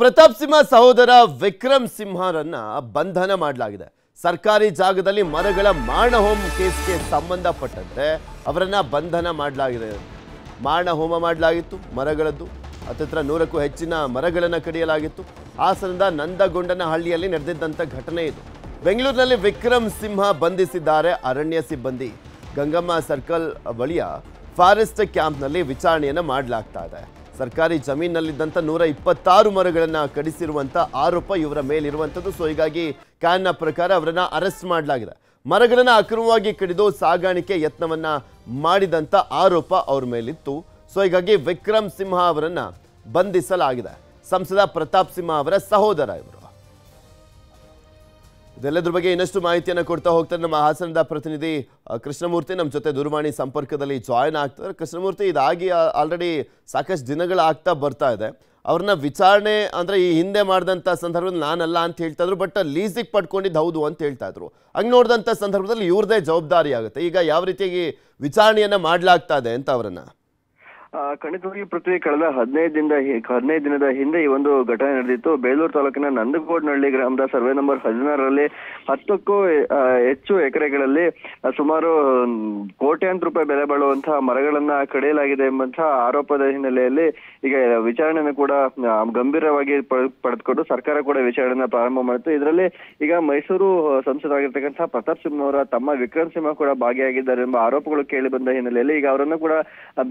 ಪ್ರತಾಪ್ ಸಿಂಹ ಸಹೋದರ ವಿಕ್ರಮ್ ಸಿಂಹರನ್ನ ಬಂಧನ ಮಾಡಲಾಗಿದೆ. ಸರ್ಕಾರಿ ಜಾಗದಲ್ಲಿ ಮರಗಳ ಮಾರಣಹೋಮ ಕೇಸ್ಗೆ ಸಂಬಂಧಪಟ್ಟಂತೆ ಅವರನ್ನ ಬಂಧನ ಮಾಡಲಾಗಿದೆ. ಮಾರಣಹೋಮ ಮಾಡಲಾಗಿತ್ತು. ಮರಗಳದ್ದು ಹತ್ತಿರ 100ಕ್ಕೂ ಹೆಚ್ಚಿನ ಮರಗಳನ್ನು ಕಡಿಯಲಾಗಿತ್ತು. ಹಾಸನದ ನಂದಗೊಂಡನಹಳ್ಳಿಯಲ್ಲಿ ನಡೆದಿದ್ದಂಥ ಘಟನೆ ಇದು. ಬೆಂಗಳೂರಿನಲ್ಲಿ ವಿಕ್ರಮ್ ಸಿಂಹ ಬಂಧಿಸಿದ್ದಾರೆ ಅರಣ್ಯ ಸಿಬ್ಬಂದಿ. ಗಂಗಮ್ಮ ಸರ್ಕಲ್ ಬಳಿಯ ಫಾರೆಸ್ಟ್ ಕ್ಯಾಂಪ್ನಲ್ಲಿ ವಿಚಾರಣೆಯನ್ನು ಮಾಡಲಾಗ್ತಾ ಇದೆ. ಸರ್ಕಾರಿ ಜಮೀನಿನಲ್ಲಿದ್ದಂಥ 126 ಮರಗಳನ್ನು ಕಡಿಸಿರುವಂಥ ಆರೋಪ ಇವರ ಮೇಲಿರುವಂಥದ್ದು. ಸೊ ಹೀಗಾಗಿ ಕಾನೂನಿನ ಪ್ರಕಾರ ಅವರನ್ನು ಅರೆಸ್ಟ್ ಮಾಡಲಾಗಿದೆ. ಮರಗಳನ್ನು ಅಕ್ರಮವಾಗಿ ಕಡಿದು ಸಾಗಾಣಿಕೆ ಯತ್ನವನ್ನ ಮಾಡಿದಂಥ ಆರೋಪ ಅವ್ರ ಮೇಲಿತ್ತು. ಸೊ ಹೀಗಾಗಿ ವಿಕ್ರಮ್ ಸಿಂಹ ಅವರನ್ನ ಬಂಧಿಸಲಾಗಿದೆ. ಸಂಸದ ಪ್ರತಾಪ್ ಸಿಂಹ ಅವರ ಸಹೋದರ ಇವರು. ಇದೆಲ್ಲದ್ರ ಬಗ್ಗೆ ಇನ್ನಷ್ಟು ಮಾಹಿತಿಯನ್ನು ಕೊಡ್ತಾ ಹೋಗ್ತಾರೆ ನಮ್ಮ ಹಾಸನದ ಪ್ರತಿನಿಧಿ ಕೃಷ್ಣಮೂರ್ತಿ ನಮ್ಮ ಜೊತೆ ದೂರವಾಣಿ ಸಂಪರ್ಕದಲ್ಲಿ ಜಾಯ್ನ್ ಆಗ್ತಾರೆ. ಕೃಷ್ಣಮೂರ್ತಿ, ಇದಾಗಿ ಆಲ್ರೆಡಿ ಸಾಕಷ್ಟು ದಿನಗಳಾಗ್ತಾ ಬರ್ತಾ ಇದೆ. ಅವ್ರನ್ನ ವಿಚಾರಣೆ ಅಂದರೆ ಈ ಹಿಂದೆ ಮಾಡಿದಂಥ ಸಂದರ್ಭದಲ್ಲಿ ನಾನಲ್ಲ ಅಂತ ಹೇಳ್ತಾ ಇದ್ರು, ಬಟ್ ಲೀಸಿಗೆ ಪಡ್ಕೊಂಡಿದ್ದು ಹೌದು ಅಂತ ಹೇಳ್ತಾ ಇದ್ರು. ಹಂಗೆ ನೋಡಿದಂಥ ಸಂದರ್ಭದಲ್ಲಿ ಇವ್ರದೇ ಜವಾಬ್ದಾರಿ ಆಗುತ್ತೆ. ಈಗ ಯಾವ ರೀತಿಯಾಗಿ ವಿಚಾರಣೆಯನ್ನು ಮಾಡಲಾಗ್ತಾ ಇದೆ ಅಂತ ಅವರನ್ನ? ಖಂಡಿತವಾಗಿ ಪೃಥ್ವಿ, ಕಳೆದ 15 ದಿನದ ಹಿಂದೆ ಈ ಒಂದು ಘಟನೆ ನಡೆದಿತ್ತು. ಬೇಲೂರು ತಾಲೂಕಿನ ನಂದಗೋಡನಹಳ್ಳಿ ಗ್ರಾಮದ ಸರ್ವೆ ನಂಬರ್ 16ರಲ್ಲಿ 10ಕ್ಕೂ ಹೆಚ್ಚು ಎಕರೆಗಳಲ್ಲಿ ಸುಮಾರು ಕೋಟ್ಯಾಂತರ ರೂಪಾಯಿ ಬೆಲೆ ಬಾಳುವಂತಹ ಮರಗಳನ್ನ ಕಡಿಯಲಾಗಿದೆ ಎಂಬಂತಹ ಆರೋಪದ ಹಿನ್ನೆಲೆಯಲ್ಲಿ ಈಗ ವಿಚಾರಣೆಯನ್ನು ಕೂಡ ಗಂಭೀರವಾಗಿ ಪಡೆದುಕೊಂಡು ಸರ್ಕಾರ ಕೂಡ ವಿಚಾರಣೆಯನ್ನು ಪ್ರಾರಂಭ ಮಾಡಿತ್ತು. ಇದರಲ್ಲಿ ಈಗ ಮೈಸೂರು ಸಂಸದರಾಗಿರ್ತಕ್ಕಂತಹ ಪ್ರತಾಪ್ ಸಿಂಹ ಅವರ ತಮ್ಮ ವಿಕ್ರಮ್ ಸಿಂಹ ಕೂಡ ಭಾಗಿಯಾಗಿದ್ದಾರೆ ಎಂಬ ಆರೋಪಗಳು ಕೇಳಿ ಬಂದ ಹಿನ್ನೆಲೆಯಲ್ಲಿ ಈಗ ಅವರನ್ನು ಕೂಡ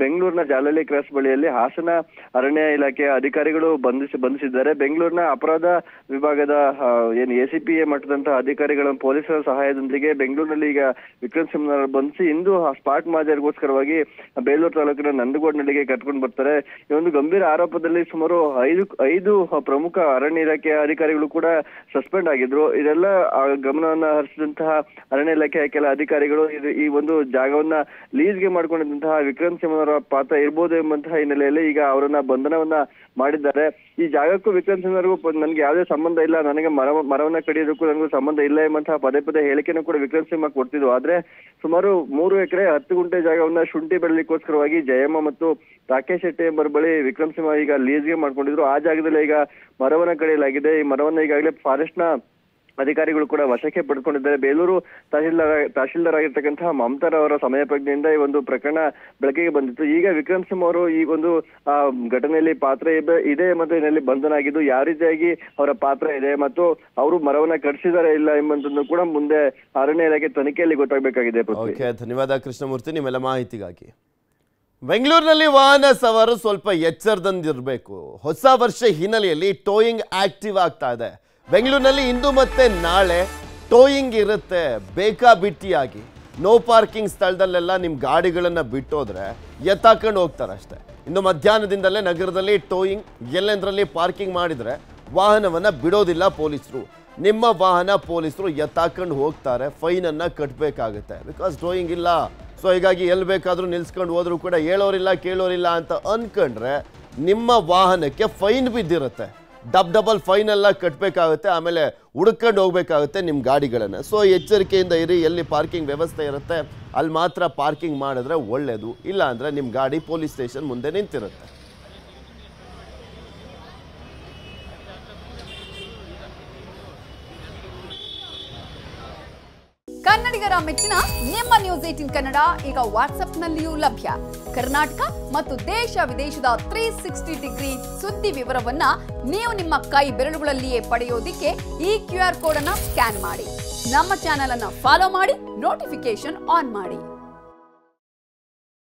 ಬೆಂಗಳೂರಿನ ಜಾಲಹಳ್ಳಿ ಕ್ರಾಸ್ ಬಳಿಯಲ್ಲಿ ಹಾಸನ ಅರಣ್ಯ ಇಲಾಖೆಯ ಅಧಿಕಾರಿಗಳು ಬಂಧಿಸಿದ್ದಾರೆ. ಬೆಂಗಳೂರಿನ ಅಪರಾಧ ವಿಭಾಗದ ACPA ಮಟ್ಟದಂತಹ ಅಧಿಕಾರಿಗಳ ಪೊಲೀಸರ ಸಹಾಯದೊಂದಿಗೆ ಬೆಂಗಳೂರಿನಲ್ಲಿ ಈಗ ವಿಕ್ರಮ್ ಸಿಂಹ ಬಂಧಿಸಿ ಇಂದು ಸ್ಪಾಟ್ ಮಾದರಿಗೋಸ್ಕರವಾಗಿ ಬೇಲೂರು ತಾಲೂಕಿನ ನಂದಗೋಡನಹಳ್ಳಿಗೆ ಕರ್ಕೊಂಡು ಬರ್ತಾರೆ. ಈ ಒಂದು ಗಂಭೀರ ಆರೋಪದಲ್ಲಿ ಸುಮಾರು 5 ಪ್ರಮುಖ ಅರಣ್ಯ ಇಲಾಖೆಯ ಅಧಿಕಾರಿಗಳು ಕೂಡ ಸಸ್ಪೆಂಡ್ ಆಗಿದ್ರು. ಇದೆಲ್ಲ ಗಮನವನ್ನ ಹರಿಸಿದಂತಹ ಅರಣ್ಯ ಇಲಾಖೆಯ ಕೆಲ ಅಧಿಕಾರಿಗಳು ಈ ಒಂದು ಜಾಗವನ್ನ ಲೀಸ್ಗೆ ಮಾಡ್ಕೊಂಡಿದ್ದಂತಹ ವಿಕ್ರಮ್ ಸಿಂಹ ಅವರ ಪಾತ್ರ ಇರ್ಬೋದು ಎಂಬಂತಹ ಹಿನ್ನೆಲೆಯಲ್ಲಿ ಈಗ ಅವರನ್ನ ಬಂಧನವನ್ನ ಮಾಡಿದ್ದಾರೆ. ಈ ಜಾಗಕ್ಕೂ ವಿಕ್ರಮ್ ಸಿಂಹರಿಗೂ ನನಗೆ ಯಾವುದೇ ಸಂಬಂಧ ಇಲ್ಲ, ನನಗೆ ಮರವನ್ನ ಕಡಿಯೋದಕ್ಕೂ ನನಗೂ ಸಂಬಂಧ ಇಲ್ಲ ಎಂಬಂತಹ ಪದೇ ಹೇಳಿಕೆನೂ ಕೂಡ ವಿಕ್ರಮ್ ಸಿಂಹ ಕೊಡ್ತಿದ್ರು. ಆದ್ರೆ ಸುಮಾರು 3 ಎಕರೆ 10 ಗುಂಟೆ ಜಾಗವನ್ನ ಶುಂಠಿ ಬೆಳಲಿಕ್ಕೋಸ್ಕರವಾಗಿ ಜಯಮ್ಮ ಮತ್ತು ರಾಕೇಶ್ ಶೆಟ್ಟಿ ಎಂಬರ ಬಳಿ ವಿಕ್ರಮ್ ಸಿಂಹ ಈಗ ಲೀಸ್ಗೆ ಮಾಡ್ಕೊಂಡಿದ್ರು. ಆ ಜಾಗದಲ್ಲಿ ಈಗ ಮರವನ್ನ ಕಡಿಯಲಾಗಿದೆ. ಈ ಮರವನ್ನ ಈಗಾಗಲೇ ಫಾರೆಸ್ಟ್ ನ ಅಧಿಕಾರಿಗಳು ಕೂಡ ವಶಕ್ಕೆ ಪಡೆದುಕೊಂಡಿದ್ದಾರೆ. ಬೇಲೂರು ತಹಶೀಲ್ದಾರ್ ಆಗಿರ್ತಕ್ಕಂತಹ ಮಮತಾರ್ ಅವರ ಸಮಯ ಪ್ರಜ್ಞೆಯಿಂದ ಈ ಒಂದು ಪ್ರಕರಣ ಬೆಳಕಿಗೆ ಬಂದಿತ್ತು. ಈಗ ವಿಕ್ರಮ್ ಸಿಂಹ ಅವರು ಈ ಒಂದು ಘಟನೆಯಲ್ಲಿ ಪಾತ್ರ ಇದೆ ಮತ್ತು ಇದರಲ್ಲಿ ಬಂಧನ ಆಗಿದ್ದು ಯಾವ ರೀತಿಯಾಗಿ ಅವರ ಪಾತ್ರ ಇದೆ ಮತ್ತು ಅವರು ಮರವನ್ನ ಕಡಿಸಿದಾರೆ ಇಲ್ಲ ಎಂಬಂತದ್ದು ಕೂಡ ಮುಂದೆ ಅರಣ್ಯ ಇಲಾಖೆ ತನಿಖೆಯಲ್ಲಿ ಗೊತ್ತಾಗಬೇಕಾಗಿದೆ. ಧನ್ಯವಾದ ಕೃಷ್ಣಮೂರ್ತಿ ನಿಮ್ಮೆಲ್ಲ ಮಾಹಿತಿಗಾಗಿ. ಬೆಂಗಳೂರಿನಲ್ಲಿ ವಾಹನ ಸವಾರರು ಸ್ವಲ್ಪ ಎಚ್ಚರದಿಂದಿರಬೇಕು. ಹೊಸ ವರ್ಷ ಹಿನ್ನೆಲೆಯಲ್ಲಿ ಟೋಯಿಂಗ್ ಆಕ್ಟಿವ್ ಆಗ್ತಾ ಇದೆ. ಬೆಂಗಳೂರಿನಲ್ಲಿ ಇಂದು ಮತ್ತೆ ನಾಳೆ ಟೋಯಿಂಗ್ ಇರುತ್ತೆ ಬೇಕಾಬಿಟ್ಟಿಯಾಗಿ. ನೋ ಪಾರ್ಕಿಂಗ್ ಸ್ಥಳದಲ್ಲೆಲ್ಲ ನಿಮ್ಮ ಗಾಡಿಗಳನ್ನು ಬಿಟ್ಟೋದ್ರೆ ಎತ್ತಾಕೊಂಡು ಹೋಗ್ತಾರೆ ಅಷ್ಟೇ. ಇನ್ನು ಮಧ್ಯಾಹ್ನದಿಂದಲೇ ನಗರದಲ್ಲಿ ಟೋಯಿಂಗ್ ಎಲ್ಲೆಂದರಲ್ಲಿ ಪಾರ್ಕಿಂಗ್ ಮಾಡಿದರೆ ವಾಹನವನ್ನು ಬಿಡೋದಿಲ್ಲ ಪೊಲೀಸರು. ನಿಮ್ಮ ವಾಹನ ಪೊಲೀಸರು ಎತ್ತಾಕೊಂಡು ಹೋಗ್ತಾರೆ, ಫೈನನ್ನು ಕಟ್ಟಬೇಕಾಗುತ್ತೆ. ಬಿಕಾಸ್ ಟೋಯಿಂಗ್ ಇಲ್ಲ. ಸೊ ಹೀಗಾಗಿ ಎಲ್ಲಿ ಬೇಕಾದರೂ ನಿಲ್ಸ್ಕೊಂಡು ಹೋದ್ರೂ ಕೂಡ ಹೇಳೋರಿಲ್ಲ ಕೇಳೋರಿಲ್ಲ ಅಂತ ಅಂದ್ಕೊಂಡ್ರೆ ನಿಮ್ಮ ವಾಹನಕ್ಕೆ ಫೈನ್ ಬಿದ್ದಿರುತ್ತೆ. ಡಬಲ್ ಫೈನ್ ಎಲ್ಲ ಕಟ್ಟಬೇಕಾಗುತ್ತೆ. ಆಮೇಲೆ ಹುಡ್ಕೊಂಡು ಹೋಗ್ಬೇಕಾಗುತ್ತೆ ನಿಮ್ಮ ಗಾಡಿಗಳನ್ನು. ಸೊ ಎಚ್ಚರಿಕೆಯಿಂದ ಇರಿ. ಎಲ್ಲಿ ಪಾರ್ಕಿಂಗ್ ವ್ಯವಸ್ಥೆ ಇರುತ್ತೆ ಅಲ್ಲಿ ಮಾತ್ರ ಪಾರ್ಕಿಂಗ್ ಮಾಡಿದ್ರೆ ಒಳ್ಳೆಯದು. ಇಲ್ಲ ಅಂದರೆ ನಿಮ್ಮ ಗಾಡಿ ಪೊಲೀಸ್ ಸ್ಟೇಷನ್ ಮುಂದೆ ನಿಂತಿರುತ್ತೆ. ಕನ್ನಡಿಗರ ಮೆಚ್ಚಿನ ನಿಮ್ಮ ನ್ಯೂಸ್ 18 ಕನ್ನಡ ಈಗ ವಾಟ್ಸ್ಆಪ್ನಲ್ಲಿಯೂ ಲಭ್ಯ. ಕರ್ನಾಟಕ ಮತ್ತು ದೇಶ ವಿದೇಶದ 360 ಡಿಗ್ರಿ ಸುದ್ದಿ ವಿವರವನ್ನ ನೀವು ನಿಮ್ಮ ಕೈ ಬೆರಳುಗಳಲ್ಲಿಯೇ ಪಡೆಯೋದಿಕ್ಕೆ ಈ QR ಕೋಡ್ ಅನ್ನ ಸ್ಕ್ಯಾನ್ ಮಾಡಿ. ನಮ್ಮ ಚಾನೆಲ್ ಅನ್ನ ಫಾಲೋ ಮಾಡಿ, ನೋಟಿಫಿಕೇಶನ್ ಆನ್ ಮಾಡಿ.